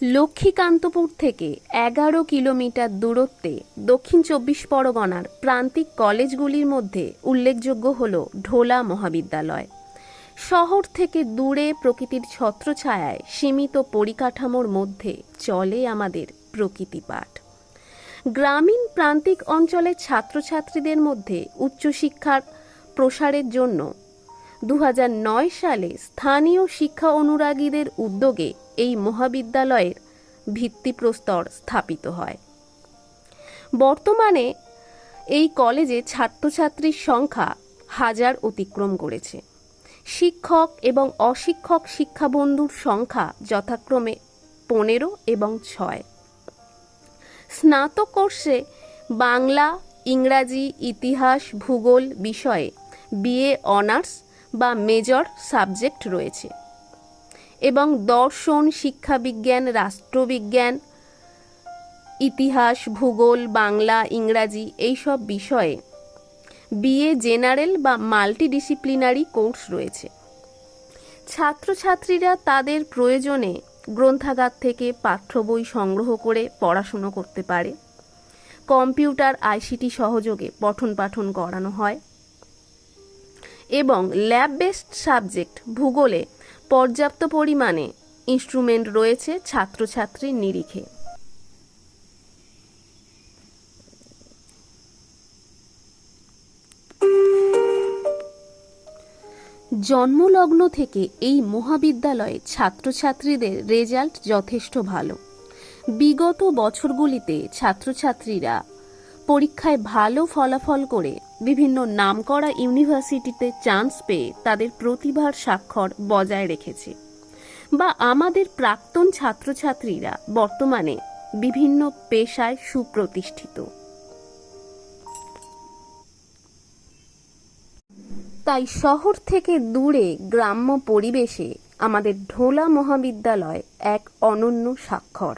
লক্ষ্মীকান্তপুর থেকে 11 কিলোমিটার দূরত্বে দক্ষিণ 24 পরগনার প্রান্তিক কলেজগুলির মধ্যে উল্লেখযোগ্য হল ঢোলা মহাবিদ্যালয়। শহর থেকে দূরে প্রকৃতির ছত্রছায়ায় সীমিত পরিকাঠামোর মধ্যে চলে আমাদের প্রকৃতি পাঠ। গ্রামীণ প্রান্তিক অঞ্চলের ছাত্রছাত্রীদের মধ্যে উচ্চশিক্ষার প্রসারের জন্য 2009 সালে স্থানীয় শিক্ষা অনুরাগীদের উদ্যোগে এই মহাবিদ্যালয়ের ভিত্তিপ্রস্তর স্থাপিত হয়। বর্তমানে এই কলেজে ছাত্রছাত্রীর সংখ্যা 1000 অতিক্রম করেছে। শিক্ষক এবং অশিক্ষক শিক্ষাবন্ধুর সংখ্যা যথাক্রমে 15 এবং 6। স্নাতক কোর্সে বাংলা, ইংরাজি, ইতিহাস, ভূগোল বিষয়ে বিএ অনার্স বা মেজর সাবজেক্ট রয়েছে এবং দর্শন, শিক্ষাবিজ্ঞান, রাষ্ট্রবিজ্ঞান, ইতিহাস, ভূগোল, বাংলা, ইংরাজি এইসব বিষয়ে বিএ জেনারেল বা মাল্টিডিসিপ্লিনারি কোর্স রয়েছে। ছাত্রছাত্রীরা তাদের প্রয়োজনে গ্রন্থাগার থেকে পাঠ্য বই সংগ্রহ করে পড়াশুনো করতে পারে। কম্পিউটার, আইসিটি সহযোগে পঠন পাঠন করানো হয় এবং ল্যাব বেসড সাবজেক্ট ভূগোলে পর্যাপ্ত পরিমাণে ইনস্ট্রুমেন্ট রয়েছে ছাত্রছাত্রীর নিরিখে। জন্মলগ্ন থেকে এই মহাবিদ্যালয়ে ছাত্রছাত্রীদের রেজাল্ট যথেষ্ট ভালো। বিগত বছরগুলিতে ছাত্রছাত্রীরা পরীক্ষায় ভালো ফলাফল করে বিভিন্ন নামকরা ইউনিভার্সিটিতে চান্স পেয়ে তাদের প্রতিভার স্বাক্ষর বজায় রেখেছে, বা আমাদের প্রাক্তন ছাত্রছাত্রীরা বর্তমানে বিভিন্ন পেশায় সুপ্রতিষ্ঠিত। তাই শহর থেকে দূরে গ্রাম্য পরিবেশে আমাদের ঢোলা মহাবিদ্যালয় এক অনন্য স্বাক্ষর।